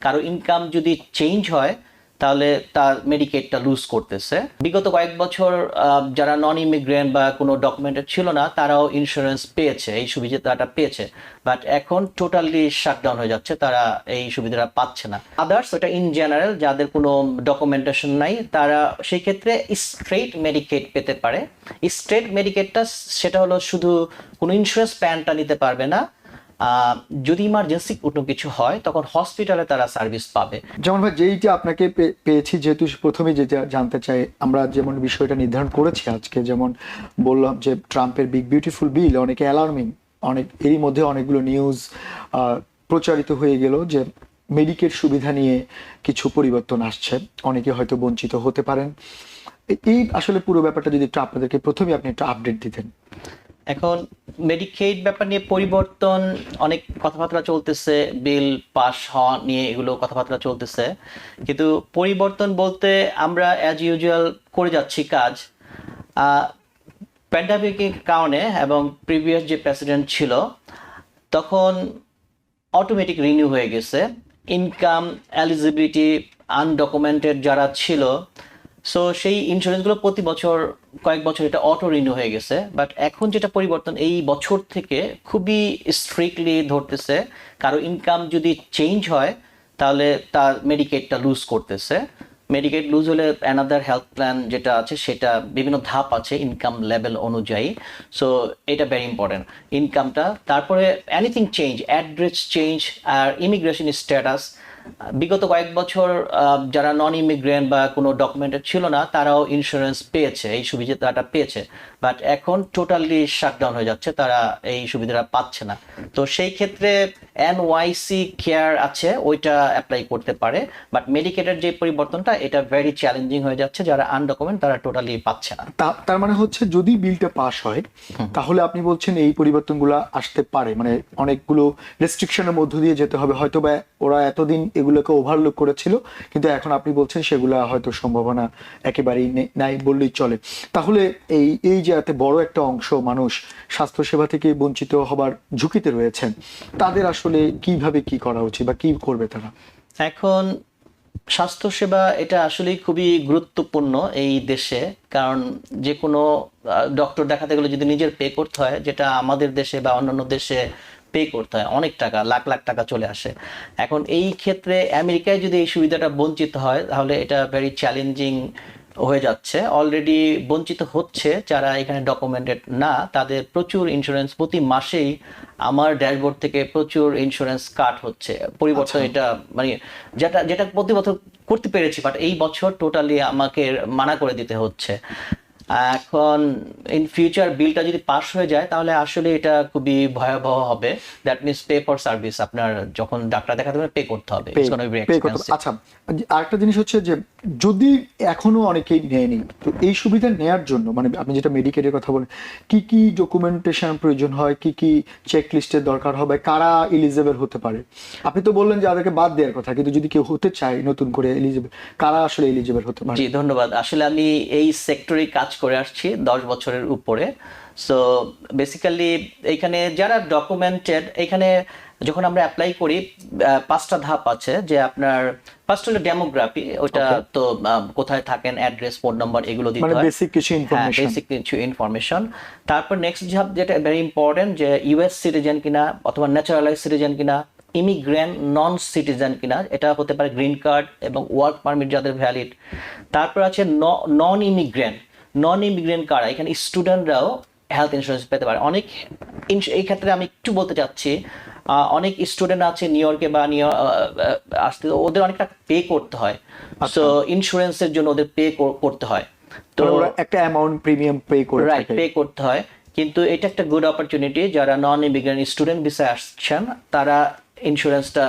কারো ইনকাম যদি চেঞ্জ হয় তাহলে তার মেডিকেটটা লুজ করতেছে। বিগত কয়েক বছর যারা নন ইমিগ্রেন্ট বা কোনো ডকুমেন্টেড ছিল না তারাও ইন্স্যুরেন্স পেয়েছে, এই সুবিধাটা পেয়েছে, বাট এখন টোটালি শাটডাউন হয়ে যাচ্ছে, তারা এই সুবিধাটা পাচ্ছে না। আদার্স, ওটা ইন জেনারেল যাদের কোনো ডকুমেন্টেশন নাই তারা সেই ক্ষেত্রে স্ট্রেট মেডিকেট পেতে পারে। স্ট্রেট মেডিকেটটা সেটা হলো শুধু কোনো ইন্স্যুরেন্স প্ল্যানটা নিতে পারবে না, যদি ইমার্জেন্সি কোনো কিছু হয় তখন হসপিটালে তারা সার্ভিস পাবে। যেমন ভাই যেইটা আপনাকে পেয়েছি, যেহেতু প্রথমে যেটা জানতে চাই আমরা, যেমন বিষয়টা নির্ধারণ করেছি আজকে, যেমন বললাম যে ট্রাম্পের বিগ বিউটিফুল বিল অনেকে অ্যালার্মিং, অনেক এরই মধ্যে অনেকগুলো নিউজ প্রচারিত হয়ে গেল যে মেডিকেল সুবিধা নিয়ে কিছু পরিবর্তন আসছে, অনেকে হয়তো বঞ্চিত হতে পারেন। এই আসলে পুরো ব্যাপারটা যদি একটু আপনাদেরকে প্রথমে আপনি একটু আপডেট দিতেন। এখন মেডিকেড ব্যাপার নিয়ে পরিবর্তন, অনেক কথাবার্তা চলতেছে, বিল পাস হওয়া নিয়ে এগুলো কথাবার্তা চলতেছে, কিন্তু পরিবর্তন বলতে আমরা অ্যাজ ইউজুয়াল করে যাচ্ছি কাজ। প্যান্ডামিকের কারণে এবং প্রিভিয়াস যে প্রেসিডেন্ট ছিল তখন অটোমেটিক রিনিউ হয়ে গেছে ইনকাম এলিজিবিলিটি আনডকুমেন্টেড যারা ছিল, সো সেই ইন্স্যুরেন্সগুলো প্রতি বছর কয়েক বছর এটা অটো রিনিউ হয়ে গেছে। বাট এখন যেটা পরিবর্তন, এই বছর থেকে খুবই স্ট্রিক্টলি ধরতেছে, কারো ইনকাম যদি চেঞ্জ হয় তাহলে তার মেডিকেটটা লুজ করতেছে। মেডিকেট লুজ হলে অ্যানাদার হেলথ প্ল্যান যেটা আছে সেটা বিভিন্ন ধাপ আছে ইনকাম লেভেল অনুযায়ী, সো এটা ভেরি ইম্পর্টেন্ট ইনকামটা। তারপরে এনিথিং চেঞ্জ, অ্যাড্রেস চেঞ্জ আর ইমিগ্রেশন স্ট্যাটাস। বিগত কয়েক বছর যারা নন ইমিগ্রেন্ট বা কোনো ডকুমেন্টেড ছিল না তারাও ইন্স্যুরেন্স পেয়েছে, এই সুবিধাটা পেয়েছে, বাট এখন টোটালি শাটডাউন হয়ে যাচ্ছে, তারা এই সুবিধাটা পাচ্ছে না। তো সেই ক্ষেত্রে এনওয়াইসি কেয়ার আছে, ওইটা অ্যাপ্লাই করতে পারে, বাট মেডিকেটের যে পরিবর্তনটা এটা ভেরি চ্যালেঞ্জিং হয়ে যাচ্ছে, যারা আনডকুমেন্ট তারা টোটালি পাচ্ছে না। তার মানে হচ্ছে যদি বিলটা পাস হয় তাহলে আপনি বলছেন এই পরিবর্তনগুলো আসতে পারে, মানে অনেকগুলো রেস্ট্রিকশনের মধ্য দিয়ে যেতে হবে, হয়তো বা ওরা এতদিন এগুলোকে ওভারলুক করেছিল, কিন্তু এখন আপনি বলছেন সেগুলো হয়তো সম্ভাবনা একেবারেই নাই বললেই চলে। তাহলে এই যে এত বড় একটা অংশ মানুষ স্বাস্থ্যসেবা থেকে বঞ্চিত হবার ঝুঁকিতে রয়েছেন, তাদের আসলে কিভাবে কি করা উচিত বা কি করবে তারা? এখন স্বাস্থ্যসেবা এটা আসলেই খুবই গুরুত্বপূর্ণ এই দেশে, কারণ যে কোনো ডক্টর দেখাতে গেলে যদি নিজের পে করতে হয়, যেটা আমাদের দেশে বা অন্যান্য দেশে পে করতে হয় অনেক টাকা, লাখ লাখ টাকা চলে আসে। এখন এই ক্ষেত্রে আমেরিকায় যদি এই সুবিধাটা বঞ্চিত হয় তাহলে এটা ভেরি চ্যালেঞ্জিং হয়ে যাচ্ছে। অলরেডি বঞ্চিত হচ্ছে যারা এখানে ডকুমেন্টেড না, তাদের প্রচুর ইন্স্যুরেন্স প্রতি মাসেই আমার ড্যাশবোর্ড থেকে প্রচুর ইন্স্যুরেন্স কাট হচ্ছে। পরিবর্তন এটা মানে যেটা যেটা প্রতি বছর করতে পেরেছি, বাট এই বছর টোটালি আমাকে মানা করে দিতে হচ্ছে। এখন ইন ফিউচার বিলটা যদি পাস হয়ে যায় তাহলে আসলে এটা খুবই ভয়াবহ হবে। That means pay for service, আপনার যখন ডাক্তার দেখাতে হবে পে করতে হবে। আচ্ছা, আরেকটা জিনিস হচ্ছে যে যদি এখনো অনেকেই নেয়নি, তো এই সুবিধা নেয়ার জন্য মানে আপনি যেটা মেডিকেলের কথা বলেন, কি কি ডকুমেন্টেশন প্রয়োজন হয়, কি কি চেক লিস্টের দরকার হবে, কারা এলিজিবল হতে পারে? আপনি তো বললেন যে তাদেরকে বাদ দেওয়ার কথা, কিন্তু যদি কেউ হতে চায় নতুন করে এলিজিবল, কারা আসলে এলিজিবল হতে পারে? জি ধন্যবাদ। আসলে আমি এই সেক্টরে কাজ করে আসছি 10 বছরের উপরে। সো বেসিক্যালি এখানে যারা ডকুমেন্টেড, এখানে যখন আমরা অ্যাপ্লাই করি 5টা ধাপ আছে। যে আপনার ফার্স্ট হলো ডেমোগ্রাফি, ওটা তো কোথায় থাকেন, অ্যাড্রেস, ফোন নাম্বার এগুলো দিতে হয়, বেসিক কিছু ইনফরমেশন। বেসিক কিছু ইনফরমেশন। তারপর নেক্সট ধাপ যেটা ভেরি ইম্পর্টেন্ট, যে ইউএস সিটিজেন কিনা অথবা ন্যাচারালাইজ সিটিজেন কিনা, ইমিগ্রেন্ট নন সিটিজেন কিনা, এটা হতে পারে গ্রিন কার্ড এবং ওয়ার্ক পারমিট যাদের ভ্যালিড। তারপর আছে নন ইমিগ্রেন্ট কারা, এখানে স্টুডেন্টরাও হেলথ ইন্স্যুরেন্স পেতে পারে। অনেক এই ক্ষেত্রে আমি একটু বলতে চাচ্ছি, অনেক স্টুডেন্ট আছে নিউ ইয়র্কে বা আসতে, ওদের অনেক টাকা পে করতে হয়, সো ইন্স্যুরেন্সের জন্য ওদের পে করতে হয়, তো একটা অ্যামাউন্ট প্রিমিয়াম পে করে পে করতে হয়। কিন্তু এটা একটা গুড অপরচুনিটি, যারা নন ইমিগ্রেন্ট স্টুডেন্ট ভিসায় আসছেন তারা ইন্স্যুরেন্সটা,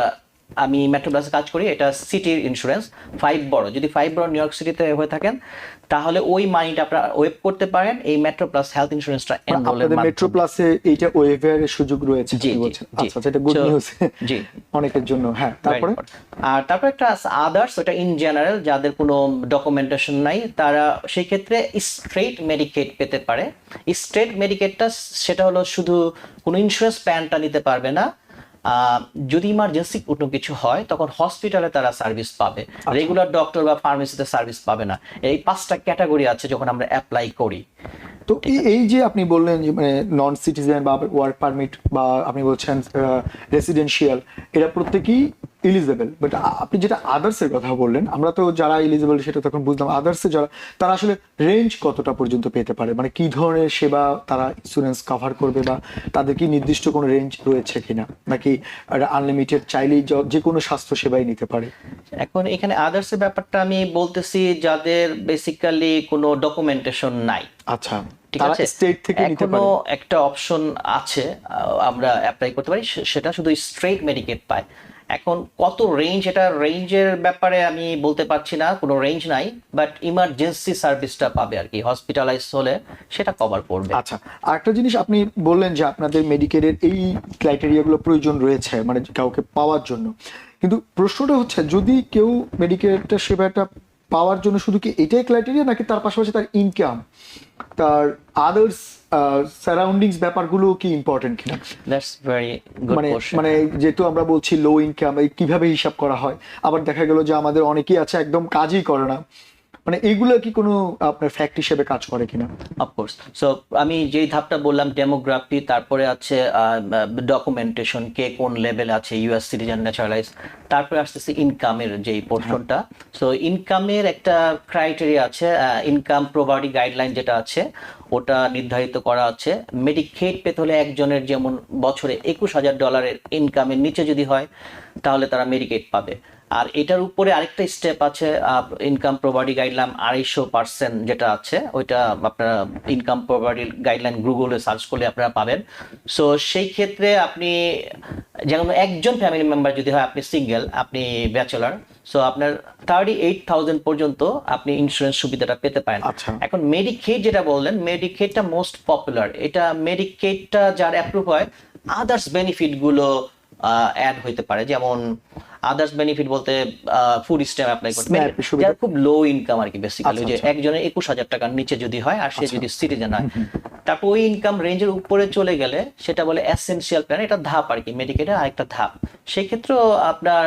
আমি মেট্রোপ্লাসে কাজ করি, এটা সিটির ইন্স্যুরেন্স 5 বড়, যদি 5 বড় নিউ ইয়র্ক সিটিতে হয়ে থাকেন তাহলে ওই মানিটা আপনারা ওয়েব করতে পারেন এই মেট্রোপ্লাস হেলথ ইন্স্যুরেন্সটা এনরোলের মাধ্যমে। মেট্রোপ্লাসে এইটা ওয়েভের সুযোগ রয়েছে কি বলছেন? আচ্ছা, এটা গুড নিউজ জি অনেকের জন্য। হ্যাঁ, তারপর একটা আদার্স, ওটা ইন জেনারেল যাদের কোনো ডকুমেন্টেশন নাই তারা সেই ক্ষেত্রে স্ট্রেট মেডিকেট পেতে পারে। স্ট্রেট মেডিকেটটা সেটা হলো শুধু কোনো ইন্স্যুরেন্স প্ল্যানটা নিতে পারবে না, যদি ইমার্জেন্সি কোনো কিছু হয় তখন হসপিটালে তারা সার্ভিস পাবে, রেগুলার ডক্টর বা ফার্মেসিতে সার্ভিস পাবে না। এই 5টা ক্যাটাগরি আছে যখন আমরা অ্যাপ্লাই করি। তো এই যে আপনি বললেন যে মানে নন সিটিজেন বা ওয়ার্ক পারমিট বা আপনি বলছেন রেসিডেন্সিয়াল, এরা প্রত্যেকেই এলিজেবল, বাট আপনি যেটা আদার্সের কথা বললেন, আমরা তো যারা এলিজেবল সেটা তখন বুঝলাম, আদার্সে যারা, তারা আসলে রেঞ্জ কতটা পর্যন্ত পেতে পারে, মানে কি ধরনের সেবা তারা ইন্স্যুরেন্স কভার করবে, বা তাদের কি নির্দিষ্ট কোনো রেঞ্জ রয়েছে কিনা, নাকি আনলিমিটেড চাইলেই যে কোনো স্বাস্থ্য সেবাই নিতে পারে? এখন এখানে আদার্সের ব্যাপারটা আমি বলতেছি যাদের বেসিক্যালি কোনো ডকুমেন্টেশন নাই। আচ্ছা, ঠিক তারা আছে, স্টেট থেকে নিতে এখনো পারে। একটা অপশন আছে, আমরা অ্যাপ্লাই করতে পারি, সেটা শুধু স্ট্রেট মেডিকেট পায়। এখন কত রেঞ্জ, এটা রেঞ্জের ব্যাপারে আমি বলতে পারছি না, কোনো রেঞ্জ নাই, বাট ইমার্জেন্সি সার্ভিসটা পাবে আর কি, হসপিটালাইজ হলে সেটা কভার করবে। আচ্ছা, আরেকটা জিনিস আপনি বললেন যে আপনাদের মেডিকেলের এই ক্রাইটেরিয়াগুলো প্রয়োজন রয়েছে মানে কাউকে পাওয়ার জন্য, কিন্তু প্রশ্নটা হচ্ছে যদি কেউ মেডিকেলটা সেবাটা পাওয়ার জন্য শুধু কি এটাই ক্রাইটেরিয়া, নাকি তার পাশাপাশি তার ইনকাম, তার আদার্স সারাউন্ডিংস ব্যাপারগুলো কি ইম্পর্টেন্ট কিনা? দ্যাটস ভেরি গুড মানে কোশ্চেন। মানে যেহেতু আমরা বলছি লো ইনকাম, কিভাবে হিসাব করা হয়, আবার দেখা গেল যে আমাদের অনেকেই আছে একদম কাজই করে না, মানে এইগুলো কি কোনো আপনার ফ্যাক্ট হিসেবে কাজ করে কিনা? অফকোর্স। সো আমি যেই ধাপটা বললাম ডেমোগ্রাফি, তারপরে আছে ডকুমেন্টেশন, কে কোন লেভেলে আছে, ইউএস সিটিজেন, ন্যাচারালাইজ, তারপরে আসতেছে ইনকামের যেই পোর্শনটা। সো ইনকামের একটা ক্রাইটেরিয়া আছে, ইনকাম প্রভার্টি গাইডলাইন যেটা আছে ওটা নির্ধারিত করা আছে। মেডিকেড পেতে হলে একজনের যেমন বছরে $21,000 ইনকামের নিচে যদি হয় তাহলে তারা মেডিকেড পাবে। আর এটার উপরে আরেকটা স্টেপ আছে, ইনকাম প্রভার্টি গাইডলাইন 250% যেটা আছে, ওইটা আপনারা ইনকাম প্রভার্টি গাইডলাইন গুগলে সার্চ করলে আপনারা পাবেন। সো সেই ক্ষেত্রে আপনি যেমন একজন ফ্যামিলি মেম্বার যদি হয়, আপনি সিঙ্গেল, আপনি ব্যাচেলার, সো আপনার 38,000 পর্যন্ত আপনি ইন্স্যুরেন্স সুবিধাটা পেতে পারেন। আচ্ছা। এখন মেডিকেড যেটা বললেন, মেডিকেডটা মোস্ট পপুলার, এটা মেডিকেডটা যার অ্যাপ্রুভ হয় আদার্স বেনিফিট গুলো অ্যাড হইতে পারে। যেমন আদার্স বেনিফিট বলতে ফুড স্ট্যাম্প অ্যাপ্লাই করতে SNAP সুবিধা। যার খুব লো ইনকাম আর কি, বেসিক্যালি যে আচ্ছা। একজনের 21,000 টাকার নিচে যদি হয় আর সে যদি সিটিজেন হয়, তারপর ওই ইনকাম রেঞ্জের উপরে চলে গেলে সেটা বলে এসেনশিয়াল প্ল্যান, এটা ধাপ আর কি, মেডিকেটের আরেকটা ধাপ। সেই ক্ষেত্রেও আপনার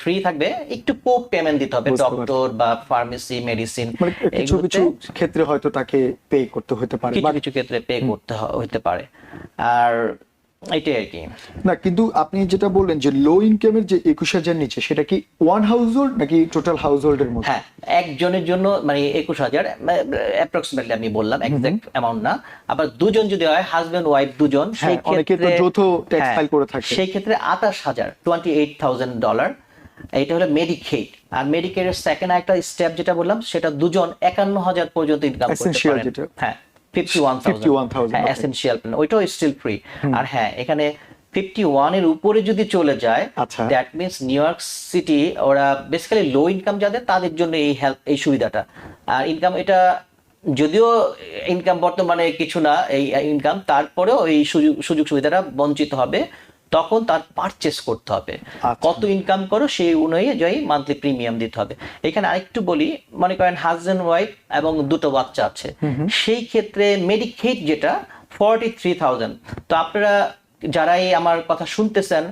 ফ্রি থাকবে, একটু কো পেমেন্ট দিতে হবে, বুঝতে পারছি। ডক্টর বা ফার্মেসি, মেডিসিন, মানে কিছু কিছু ক্ষেত্রে হয়তো তাকে পে করতে হতে পারে, কিছু কিছু ক্ষেত্রে পে করতে হতে পারে। আর এটাই আর কি। না কিন্তু আপনি যেটা বললেন যে লো ইনকামের যে 21,000 নিচে, সেটা কি ওয়ান হাউস হোল্ড নাকি টোটাল হাউস হোল্ডের মধ্যে? হ্যাঁ, একজনের জন্য মানে 21,000 অ্যাপ্রক্সিমেটলি আমি বললাম, এক্সাক্ট অ্যামাউন্ট না। আবার দুজন যদি হয়, হাজবেন্ড ওয়াইফ দুজন, সেই হ্যাঁ, অনেকে তো ক্ষেত্রে যৌথ ট্যাক্স ফাইল করে থাকে। সেই ক্ষেত্রে $28,000। এইটা হলো মেডিকেড। আর মেডিকেডের সেকেন্ড একটা স্টেপ যেটা বললাম, সেটা দুজন 51,000 পর্যন্ত ইনকাম করতে Essential পারেন। যেটা। হ্যাঁ, 51,000, হ্যাঁ, okay. এসেনশিয়াল প্ল্যান, ওইটাও স্টিল ফ্রি। আর হ্যাঁ, এখানে 51 এর উপরে যদি চলে যায়, আচ্ছা। That means new York city, ওরা বেসিক্যালি লো ইনকাম যাদের, তাদের জন্য এই হেল্প, এই সুবিধাটা। আর ইনকাম, এটা যদিও ইনকাম বর্তমানে কিছু না, এই ইনকাম, তারপরেও এই সুযোগ সুবিধাটা বঞ্চিত হবে, তখন তার পারচেস করতে হবে। আচ্ছা। কত ইনকাম করো সেই অনুযায়ী মান্থলি প্রিমিয়াম দিতে হবে। এখানে আরেকটু বলি, মনে করেন হাজবেন্ড ওয়াইফ এবং দুটো বাচ্চা আছে, সেই ক্ষেত্রে মেডিকেড যেটা 43,000। তো আপনারা যারাই আমার কথা শুনতেছেন,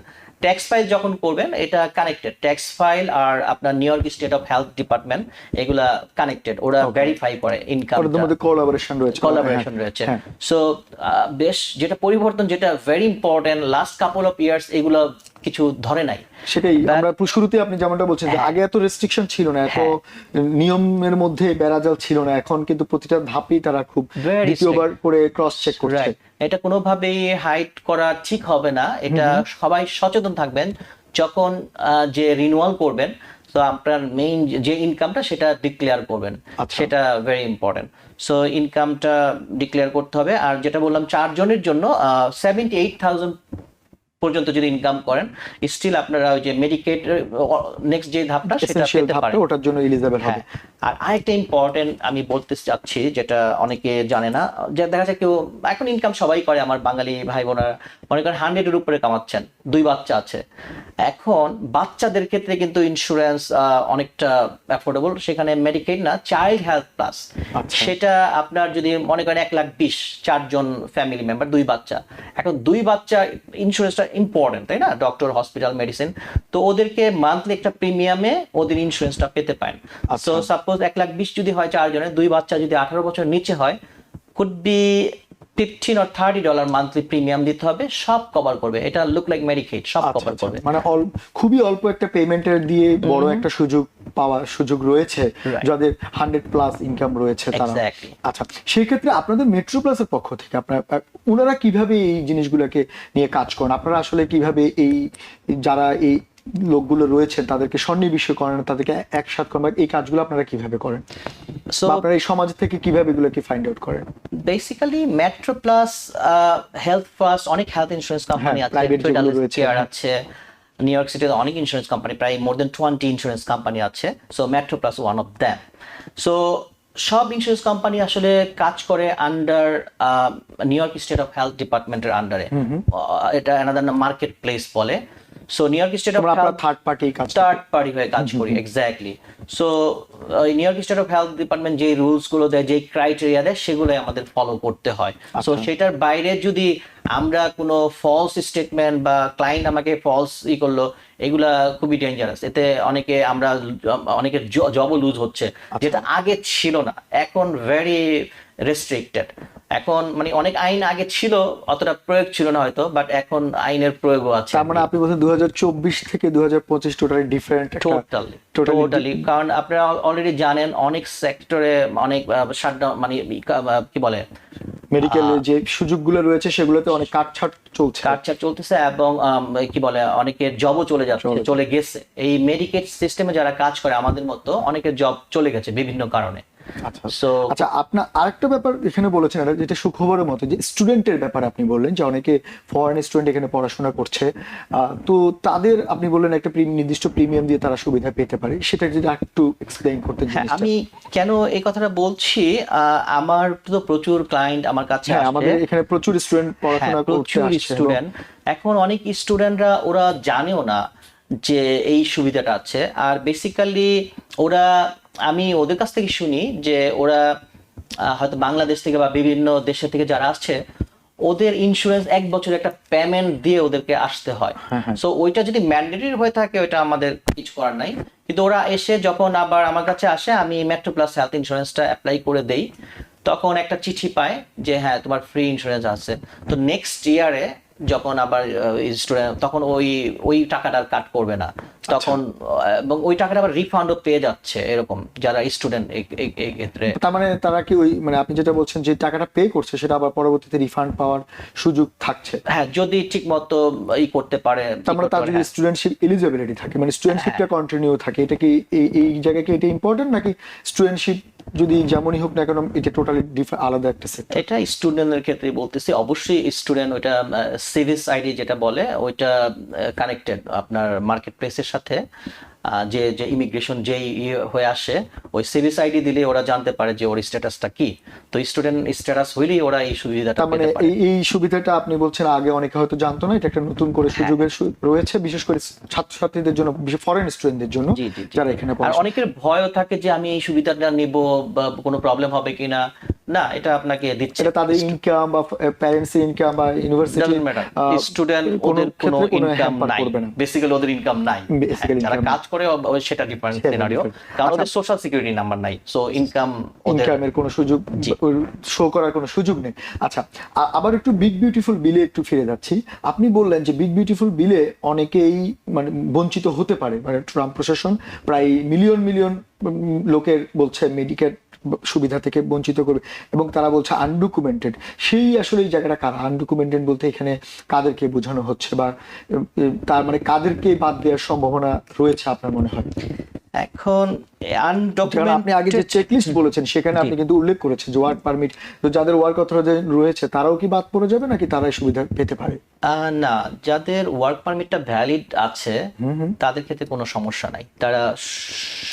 ট্যাক্স ফাইল যখন করবেন, এটা কানেক্টেড, ট্যাক্স ফাইল আর আপনার new York state of health department, এগুলা কানেক্টেড, ওরা ভেরিফাই করে ইনকাম, ওদের মধ্যে কোলাবোরেশন রয়েছে। কোলাবোরেশন রয়েছে। হ্যাঁ। সো বেশ, যেটা পরিবর্তন, যেটা very important, last couple of years এগুলো কিছু ধরে নাই। সেটাই আমরা শুরুতে আপনি যেমনটা বলছেন যে আগে এত রেস্ট্রিকশন ছিল না, এত নিয়মের মধ্যে বেড়াজাল ছিল না, এখন কিন্তু প্রতিটা ধাপেই তারা খুব Very দ্বিতীয়বার করে ক্রস চেক করছে। রাইট, এটা কোনোভাবেই হাইড করা ঠিক হবে না। এটা সবাই সচেতন থাকবেন যখন যে রিনিউয়াল করবেন, তো আপনার মেইন যে ইনকামটা সেটা ডিক্লেয়ার করবেন, আচ্ছা। সেটা ভেরি ইম্পর্টেন্ট। সো ইনকামটা ডিক্লেয়ার করতে হবে। আর যেটা বললাম, 4 জনের জন্য 78,000 পর্যন্ত যদি ইনকাম করেন, স্টিল আপনারা ওই যে মেডিকেড নেক্সট যে ধাপটা সেটা এসেনশিয়াল পেতে ধাপটা পারেন। ওটার জন্য এলিজিবল হবে। হ্যাঁ, আর আরেকটা ইম্পর্টেন্ট আমি বলতে চাচ্ছি, যেটা অনেকে জানে না, যে দেখা যায় কেউ, এখন ইনকাম সবাই করে, আমার বাঙালি ভাই বোনেরা মনে করেন 100 এর উপরে কামাচ্ছেন, 2 বাচ্চা আছে। এখন বাচ্চাদের ক্ষেত্রে কিন্তু ইন্স্যুরেন্স অনেকটা অ্যাফোর্ডেবল, সেখানে মেডিকেড না, চাইল্ড হেলথ প্লাস, আচ্ছা। সেটা আপনার যদি মনে করেন 1,20,000, 4 জন ফ্যামিলি মেম্বার, 2 বাচ্চা, এখন 2 বাচ্চা ইন্স্যুরেন্সটা ইম্পর্টেন্ট, তাই না? ডক্টর, হসপিটাল, মেডিসিন, তো ওদেরকে মান্থলি একটা প্রিমিয়ামে ওদের ইন্স্যুরেন্সটা পেতে পারেন। সো সাপোজ 1,20,000 যদি হয় 4 জনের, 2 বাচ্চা যদি 18 বছর নিচে হয়, could be $15 or $30 monthly premium দিতে হবে, সব কভার করবে। এটা লুক লাইক মেডিকেড, সব কভার করবে। মানে খুবই অল্প একটা পেমেন্টের দিয়ে বড় একটা সুযোগ পাওয়ার সুযোগ রয়েছে যাদের 100+ ইনকাম রয়েছে তারা। আচ্ছা, সেই ক্ষেত্রে আপনাদের মেট্রো প্লাসের পক্ষ থেকে ওনারা কিভাবে এই জিনিসগুলোকে নিয়ে কাজ করেন? আপনারা আসলে কিভাবে এই যারা এই লোকগুলো রয়েছে তাদেরকে সন্নিবেশ করেন, তাদেরকে একসাথে করেন, এই কাজগুলো আপনারা কিভাবে করেন? আপনারা এই সমাজ থেকে কিভাবে এগুলোকে ফাইন্ড আউট করেন? Basically metro plus, health first, অনেক হেলথ ইন্স্যুরেন্স কোম্পানি আছে, কেয়ার আছে, নিউ ইয়র্ক সিটিতে অনেক ইন্স্যুরেন্স কোম্পানি, প্রায় মোর দেন 20 ইন্স্যুরেন্স কোম্পানি আছে। So metro plus one of them. So সব ইন্স্যুরেন্স কোম্পানি আসলে কাজ করে under new York state of health ডিপার্টমেন্টের আন্ডারে। এটা অ্যানাদার মার্কেট প্লেস বলে। So new York state of third party হয়ে কাজ করি, exactly. So new York state of health department যে রুলস গুলো দেয়, যে ক্রাইটেরিয়া দেয়, সেগুলোই আমাদের ফলো করতে হয়। সো সেটার বাইরে যদি আমরা কোনো ফলস স্টেটমেন্ট বা ক্লায়েন্ট আমাকে ফলস করলো, এগুলা খুবই ডেঞ্জারাস। এতে অনেকের জবও লুজ হচ্ছে, যেটা আগে ছিল না। এখন ভেরি রেস্ট্রিক্টেড। এখন মানে অনেক আইন আগে ছিল, অতটা প্রয়োগ ছিল না হয়তো, বাট এখন আইনের প্রয়োগও আছে। তার মানে আপনি বলছেন 2024 থেকে 2025 টোটালি ডিফারেন্ট। টোটালি। কারণ আপনারা অলরেডি জানেন অনেক সেক্টরে অনেক শাটডাউন, মানে কি বলে, মেডিকেল যে সুযোগগুলো রয়েছে সেগুলোতে অনেক কাটছাট চলতেছে, এবং কি বলে, অনেকের জবও চলে গেছে। এই মেডিকেল সিস্টেমে যারা কাজ করে আমাদের মতো অনেকের জব চলে গেছে বিভিন্ন কারণে। আচ্ছা, আপনার আরেকটা ব্যাপার এখানে বলেছেন, যেটা সুখবরের মতো, যে স্টুডেন্টের ব্যাপারে আপনি বললেন যে অনেকে ফরেন স্টুডেন্ট এখানে পড়াশোনা করছে, তো তাদের আপনি বললেন একটা নির্দিষ্ট প্রিমিয়াম দিয়ে তারা সুবিধা পেতে পারে, সেটা যদি একটু এক্সপ্লেইন করতে। আমি কেন এই কথাটা বলছি, আমার তো প্রচুর ক্লায়েন্ট আমার কাছে আসে, আমাদের এখানে প্রচুর স্টুডেন্ট পড়াশোনা করছে, স্টুডেন্ট। এখন অনেক স্টুডেন্টরা ওরা জানেও না যে এই সুবিধাটা আছে। আর বেসিক্যালি আমি ওদের কাছ থেকে শুনি যে ওরা হয়তো বাংলাদেশ থেকে বা বিভিন্ন দেশের থেকে যারা আসছে, ওদের ইন্স্যুরেন্স 1 বছর একটা পেমেন্ট দিয়ে ওদেরকে আসতে হয়। সো ওইটা যদি ম্যান্ডেটরি হয়ে থাকে, ওইটা আমাদের কিছু করার নাই। কিন্তু ওরা এসে যখন আবার আমার কাছে আসে, আমি মেট্রো প্লাস হেলথ ইন্স্যুরেন্সটা অ্যাপ্লাই করে দেই, তখন একটা চিঠি পায় যে হ্যাঁ তোমার ফ্রি ইন্স্যুরেন্স আছে। তো নেক্সট ইয়ারে যখন আবার স্টুডেন্ট, তখন ওই টাকাটা কাট করবে না তখন, এবং ওই টাকাটা আবার রিফান্ডও পেয়ে যাচ্ছে, এরকম যারা স্টুডেন্ট এই ক্ষেত্রে। তার মানে তারা কি ওই, মানে আপনি যেটা বলছেন যে টাকাটা পে করছে, সেটা আবার পরবর্তীতে রিফান্ড পাওয়ার সুযোগ থাকছে? হ্যাঁ, যদি ঠিক মতো করতে পারে। তার মানে তার যদি স্টুডেন্টশিপ এলিজিবিলিটি থাকে, মানে স্টুডেন্টশিপটা কন্টিনিউ থাকে, এটা কি এই জায়গায় কি এটা ইম্পর্টেন্ট, নাকি স্টুডেন্টশিপ যদি যেমনই হোক না কেন এটা টোটালি আলাদা একটা সেক্টর? এটা স্টুডেন্টের ক্ষেত্রে বলতেছি। অবশ্যই স্টুডেন্ট ওইটা সিভিস আইডি যেটা বলে, ওইটা কানেক্টেড আপনার মার্কেট প্লেসের সাথে। যে ইমিগ্রেশন যেই হয়ে আসে, ওই সিভিস আইডি দিলে ওরা জানতে পারে যে ওর স্ট্যাটাসটা কি। তো স্টুডেন্ট স্ট্যাটাস হইলেই ওরা এই সুবিধাটা মানে এই সুবিধাটা আপনি বলছেন আগে অনেকে হয়তো জানতো না, এটা একটা নতুন করে সুযোগের রয়েছে, বিশেষ করে ছাত্রছাত্রীদের জন্য, বিশেষ ফরেন স্টুডেন্টদের জন্য যারা এখানে পড়ে। আর অনেকের ভয়ও থাকে যে আমি এই সুবিধাটা নিব বা কোনো প্রবলেম হবে কিনা। না, এটা আপনাকে দিচ্ছে। এটা তাদের ইনকাম বা প্যারেন্টস ইনকাম বা ইউনিভার্সিটি স্টুডেন্ট, ওদের কোনো ইনকাম নাই, বেসিক্যালি ওদের ইনকাম নাই। যারা কাজ করে সেটা ডিফারেন্ট সিনারিও, কারণ ওদের সোশ্যাল সিকিউরিটি নাম্বার নাই। সো ইনকামের কোনো সুযোগ শো করার কোনো সুযোগ নেই। আচ্ছা, আবার একটু বিগ বিউটিফুল বিলে একটু ফিরে যাচ্ছি। আপনি বললেন যে বিগ বিউটিফুল বিলে অনেকেই মানে বঞ্চিত হতে পারে, মানে ট্রাম্প প্রশাসন প্রায় মিলিয়ন লোকের বলছে মেডিকেল সুবিধা থেকে বঞ্চিত করবে, এবং তারা বলছে আনডকুমেন্টেড। সেই আসলে এই জায়গাটা কারা আনডকুমেন্টেড বলতে এখানে কাদেরকে বোঝানো হচ্ছে, বা তার মানে কাদেরকে বাদ দেওয়ার সম্ভাবনা রয়েছে আপনার মনে হয়? এখন আপনি আগে যে চেকলিস্ট বলেছেন সেখানে আপনি কিন্তু উল্লেখ করেছেন যে ওয়ার্ক পারমিট, তো যাদের ওয়ার্ক অথরাইজেশন রয়েছে তারাও কি বাদ পড়ে যাবে, নাকি তারাই সুবিধা পেতে পারে? না, যাদের ওয়ার্ক পারমিটটা ভ্যালিড আছে তাদের ক্ষেত্রে কোনো সমস্যা নাই, তারা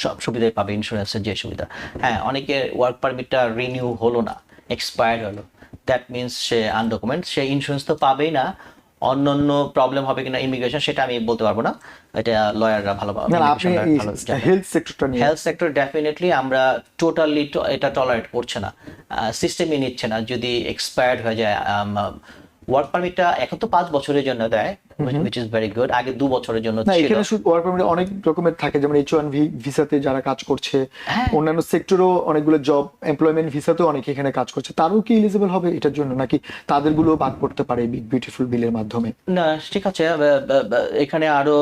সব সুবিধাই পাবে, ইন্স্যুরেন্সের যে সুবিধা। হ্যাঁ, অনেকে ওয়ার্ক পারমিটটা রিনিউ হলো না, এক্সপায়ার্ড হলো, দ্যাট মিনস সে আনডকুমেন্ট, সে ইন্স্যুরেন্স তো পাবেই না। অন্যান্য প্রবলেম হবে কিনা ইমিগ্রেশন, সেটা আমি বলতে পারবো না, এটা লয়াররা ভালোভাবে। হেলথ সেক্টর ডেফিনেটলি আমরা টোটালি এটা টলারেট করছে না, সিস্টেমই নিচ্ছে না। যদি এক্সপায়ার্ড হয়ে যায় ওয়ার্ক পারমিটটা এখন তো 5 বছরের জন্য দেয়, which is very good. আগে 2 বছরের জন্য না, ছিল। এখানে শুধু ওয়ার্ক পারমিট অনেক রকমের থাকে, যেমন H1B ভিসাতে যারা কাজ করছে, হ্যাঁ। অন্যান্য সেক্টরও অনেকগুলো জব এমপ্লয়মেন্ট ভিসাতেও অনেকে এখানে কাজ করছে, তারও কি এলিজিবল হবে এটার জন্য, নাকি তাদেরগুলো বাদ পড়তে পারে বিগ বিউটিফুল বিলের মাধ্যমে? না, ঠিক আছে, এখানে আরো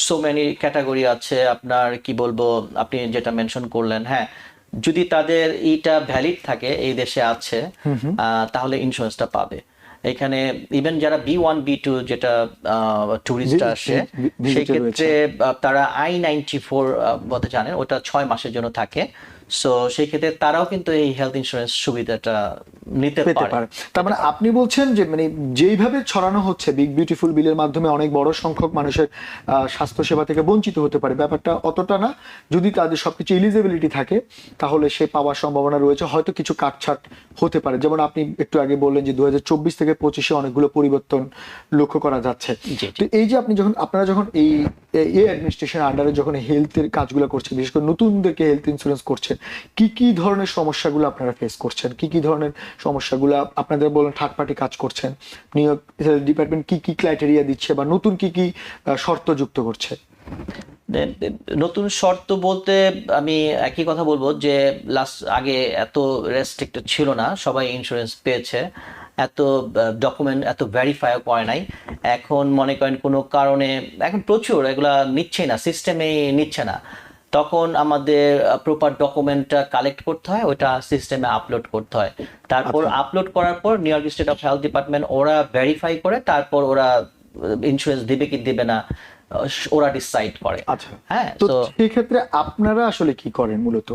সো মেনি ক্যাটাগরি আছে। আপনার কি বলবো, আপনি যেটা মেনশন করলেন, হ্যাঁ, যদি তাদের এইটা ভ্যালিড থাকে, এই দেশে আছে, তাহলে ইন্স্যুরেন্সটা পাবে। এখানে ইভেন যারা B1 B2 যেটা টুরিস্ট আসে, সেই ক্ষেত্রে তারা I-94 বলতে জানেন, ওটা 6 মাসের জন্য থাকে। সো সেই ক্ষেত্রে তারাও কিন্তু এই হেলথ ইন্স্যুরেন্স সুবিধাটা নিতে পারে। তার মানে আপনি বলছেন যে মানে যেইভাবে ছড়ানো হচ্ছে বিগ বিউটিফুল বিলের মাধ্যমে অনেক বড় সংখ্যক মানুষের স্বাস্থ্য সেবা থেকে বঞ্চিত হতে পারে, ব্যাপারটা অতটা না। যদি তাদের সবকিছু এলিজিবিলিটি থাকে তাহলে সে পাওয়ার সম্ভাবনা রয়েছে, হয়তো কিছু কাটছাট হতে পারে। যেমন আপনি একটু আগে বললেন যে 2024 থেকে 25-এ অনেকগুলো পরিবর্তন লক্ষ্য করা যাচ্ছে। তো এই যে আপনারা যখন এই অ্যাডমিনিস্ট্রেশনের আন্ডারে যখন হেলথের কাজগুলো করছেন, বিশেষ করে নতুনদেরকে হেলথ ইন্স্যুরেন্স করছেন, কি কি ধরনের সমস্যাগুলো আপনারা ফেস করছেন? কি কি ধরনের সমস্যাগুলো আপনাদের বলেন থার্ড পার্টি কাজ করছেন, নিউ ইয়র্ক হেলথ ডিপার্টমেন্ট কি কি ক্রাইটেরিয়া দিচ্ছে বা নতুন কি কি শর্ত যুক্ত করছে? নতুন শর্ত বলতে আমি একই কথা বলবো যে আগে এত রেস্ট্রিক্টেড ছিল না, সবাই ইন্স্যুরেন্স পেয়েছে, এত ডকুমেন্ট এত ভেরিফাই করে নাই। এখন মনে করেন কোনো কারণে এখন প্রচুর এগুলা নিচ্ছে না, সিস্টেমে নিচ্ছে না, তখন আমাদের প্রপার ডকুমেন্টটা কালেক্ট করতে হয়, ওটা সিস্টেমে আপলোড করতে হয়। তারপর আপলোড করার পর new York state of health department ওরা ভেরিফাই করে, তারপর ওরা ইন্স্যুরেন্স দিবে কি দিবে না ওরা ডিসাইড করে। আচ্ছা, হ্যাঁ, তো তো সেই ক্ষেত্রে আপনারা আসলে কি করেন মূলত?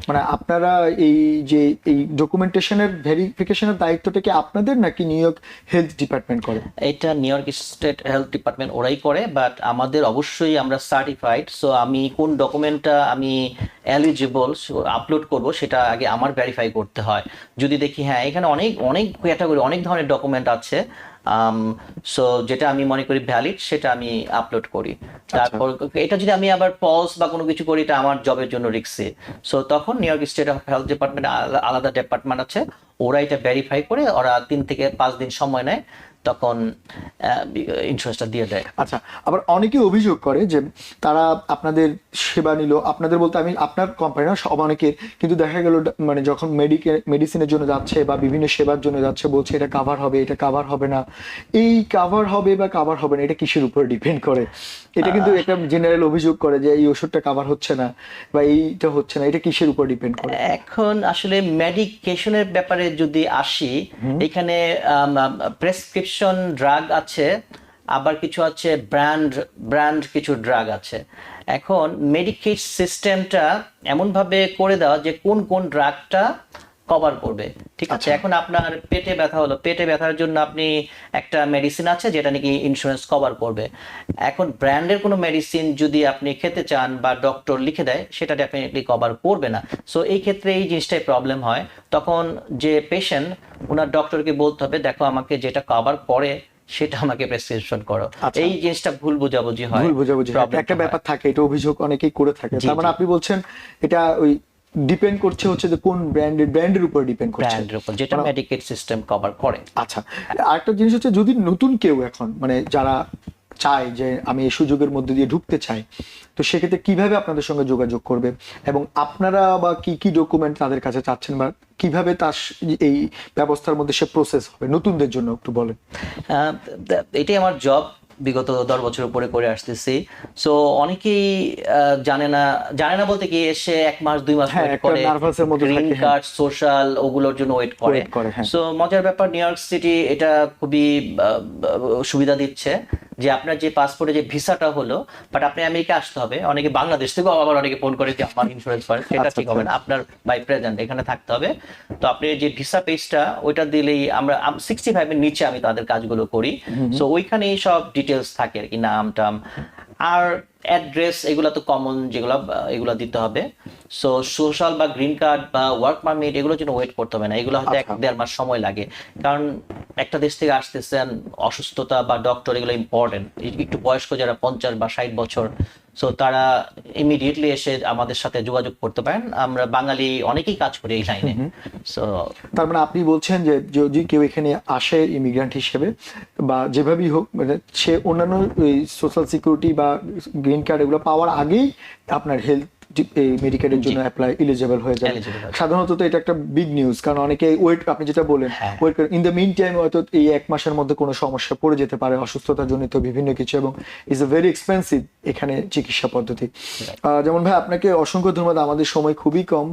মানে আপনারা এই যে এই ডকুমেন্টেশনের ভেরিফিকেশনের দায়িত্বটা কি আপনাদের, নাকি নিউ ইয়র্ক হেলথ ডিপার্টমেন্ট করে? এটা new York state health department ওরাই করে, বাট আমাদের অবশ্যই আমরা সার্টিফাইড। সো আমি কোন ডকুমেন্টটা আমি এলিজিবল আপলোড করব সেটা আগে আমার ভেরিফাই করতে হয়। যদি দেখি হ্যাঁ এখানে অনেক অনেক ক্যাটাগরি অনেক ধরনের ডকুমেন্ট আছে, সো যেটা আমি মনে করি ভ্যালিড সেটা আমি আপলোড করি। তারপর এটা যদি আমি আবার পজ বা কোনো কিছু করি, এটা আমার জবের জন্য রিস্কি। সো তখন new York state of health department আলাদা ডিপার্টমেন্ট আছে, ওরা এটা ভেরিফাই করে, ওরা 3 থেকে 5 দিন সময় নেয়, তখন ইন্স্যুরেন্সটা দিয়ে দেয়। আচ্ছা, আবার অনেকে অভিযোগ করে যে তারা আপনাদের সেবা নিল, আপনাদের বলতে আমি আপনার কোম্পানি না, সব অনেকের, কিন্তু দেখা গেল মানে যখন মেডিসিনের জন্য যাচ্ছে বা বিভিন্ন সেবার জন্য যাচ্ছে, বলছে এটা কাভার হবে, এটা কাভার হবে না। এই কাভার হবে বা কাভার হবে না, এটা কিসের উপর ডিপেন্ড করে? এটা কিন্তু একটা জেনারেল অভিযোগ করে যে এই ওষুধটা কাভার হচ্ছে না বা এইটা হচ্ছে না, এটা কিসের উপর ডিপেন্ড করে? এখন আসলে মেডিকেশনের ব্যাপারে যদি আসি, এখানে প্রেসক্রিপশন ড্রাগ আছে, আবার কিছু আছে ব্র্যান্ড কিছু ড্রাগ আছে। এখন মেডিকেট সিস্টেমটা এমনভাবে করে দেওয়া যে কোন কোন ড্রাগটা কভার করবে, ঠিক আছে। এখন আপনার পেটে ব্যথা হলো, পেটে ব্যথার জন্য আপনি একটা মেডিসিন আছে যেটা নাকি ইন্স্যুরেন্স কভার করবে। এখন ব্র্যান্ডের কোনো মেডিসিন যদি আপনি খেতে চান বা ডক্টর লিখে দেয়, সেটা ডেফিনেটলি কভার করবে না। সো এই ক্ষেত্রে এই জিনিসটাই প্রবলেম হয়। তখন যে পেশেন্ট, ওনার ডক্টরকে বলতে হবে দেখো আমাকে যেটা কভার করে সেটা আমাকে প্রেসক্রিপশন করো। এই জিনিসটা ভুল বোঝাবুঝি হয়, ভুল বোঝাবুঝি একটা ব্যাপার থাকে, এটা অভিযোগ অনেকেই করে থাকে। তার মানে আপনি বলছেন এটা ওই ডিপেন্ড করছে হচ্ছে যে কোন ব্র্যান্ডের উপর ডিপেন্ড করছে, ব্র্যান্ডের উপর, যেটা মেডিকেট সিস্টেম কভার করে। আচ্ছা, আরেকটা জিনিস হচ্ছে যদি নতুন কেউ এখন মানে যারা চায় যে আমি এই সুযোগের মধ্যে দিয়ে ঢুকতে চাই, তো সেক্ষেত্রে কিভাবে আপনাদের সঙ্গে যোগাযোগ করবে এবং আপনারা বা কি কি ডকুমেন্ট তাদের কাছে চাচ্ছেন বা কিভাবে তার এই ব্যবস্থার মধ্যে সে প্রসেস হবে নতুনদের জন্য একটু বলেন। এটাই আমার জব, বিগত 10 বছর উপরে করে আসতেছি। সো অনেকেই জানে না বলতে কি, এসে 1 মাস 2 মাস ওয়েট করে, গ্রিন কার্ড সোশ্যাল ওগুলোর জন্য ওয়েট করে। সো মজার ব্যাপার, নিউ ইয়র্ক সিটি এটা খুবই সুবিধা দিচ্ছে যে আপনার যে পাসপোর্টে যে ভিসাটা হলো, বাট আপনি আমেরিকা আসতে হবে। অনেকে বাংলাদেশ থেকে আবার অনেকে ফোন করে যে আমার ইন্স্যুরেন্স করে, সেটা ঠিক হবে না, আপনার বাই প্রেজেন্ট এখানে থাকতে হবে। তো আপনি যে ভিসা পেজটা ওইটা দিলেই আমরা 65 এর নিচে আমি তাদের কাজগুলো করি। সো ওইখানেই সব ডিটেলস থাকে আর কি, নাম টাম। আর অ্যাড্রেস এগুলো তো কমন, এগুলো দিতে হবে। সো সোশ্যাল বা গ্রিন কার্ড বা ওয়ার্ক পারমিট এগুলোর জন্য ওয়েট করতে হবে না, এগুলো হয়তো 1-1.5 মাস সময় লাগে। কারণ একটা দেশ থেকে আসতেছেন, অসুস্থতা বা ডক্টর এগুলো ইম্পর্টেন্ট। একটু বয়স্ক যারা 50 বা 60 বছর, সো তারা ইমিডিয়েটলি এসে আমাদের সাথে যোগাযোগ করতে পারেন। আমরা বাঙালি অনেকেই কাজ করি এই লাইনে। সো তার মানে আপনি বলছেন যে যদি কেউ এখানে আসে ইমিগ্রেন্ট হিসেবে বা যেভাবেই হোক, মানে সে অন্যান্য সোশ্যাল সিকিউরিটি বা গ্রিন কার্ড এগুলো পাওয়ার আগেই আপনার হেলথ এই মেডিকেলের জন্য অ্যাপ্লাই এলিজিবল হয়ে যায়। Eligible হয়ে যায়। সাধারণত তো এটা একটা বিগ নিউজ, কারণ অনেকে ওয়েট, আপনি যেটা বলেন wait in the meantime হয়তো এই 1 মাসের মধ্যে কোনো সমস্যা পড়ে যেতে পারে, অসুস্থতা জনিত বিভিন্ন কিছু, এবং ইজ এ ভেরি এক্সপেন্সিভ এখানে চিকিৎসা পদ্ধতি। যেমন ভাই আপনাকে অসংখ্য ধন্যবাদ, আমাদের সময় খুবই কম,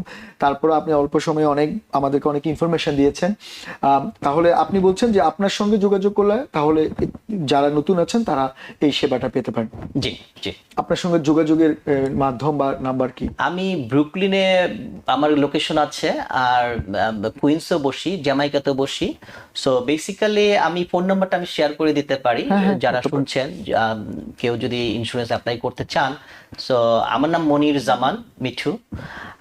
তারপর আপনি অল্প সময়ে আমাদেরকে অনেক ইনফরমেশন দিয়েছেন। তাহলে আপনি বলছেন যে আপনার সঙ্গে যোগাযোগ করলে তাহলে যারা নতুন আছেন তারা এই সেবাটা পেতে পারেন। জি জি। আপনার সঙ্গে যোগাযোগের মাধ্যম বা নাম্বার কি? আমি ব্রুকলিনে আমার লোকেশন আছে, আর কুইন্সও বসি, জ্যামাইকাতেও বসি। সো বেসিক্যালি আমি ফোন নাম্বারটা আমি শেয়ার করে দিতে পারি যারা শুনছেন, কেউ যদি ইন্স্যুরেন্স অ্যাপ্লাই করতে চান। সো আমার নাম মনির জামান মিঠু,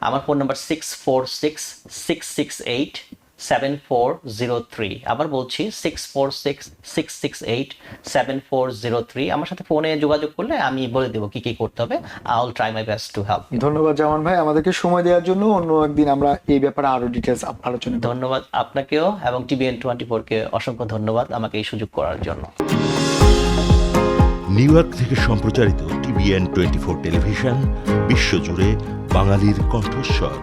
আমার ফোন নাম্বার 6466687403। আবার বলছি 6466687403। আমার সাথে ফোনে যোগাযোগ করলে আমি বলে দেবো কি কি করতে হবে। I will try my best to help. ধন্যবাদ জামান ভাই, আমাদেরকে সময় দেওয়ার জন্য। অন্য একদিন আমরা এই ব্যাপারে আরো ডিটেলস আলোচনা করব। ধন্যবাদ আপনাকেও এবং TVN24 কে অসংখ্য ধন্যবাদ আমাকে এই সুযোগ করার জন্য। নিউ ইয়র্ক থেকে সম্প্রচারিত TVN24 টেলিভিশন বিশ্বজুড়ে বাঙালির কণ্ঠস্বর।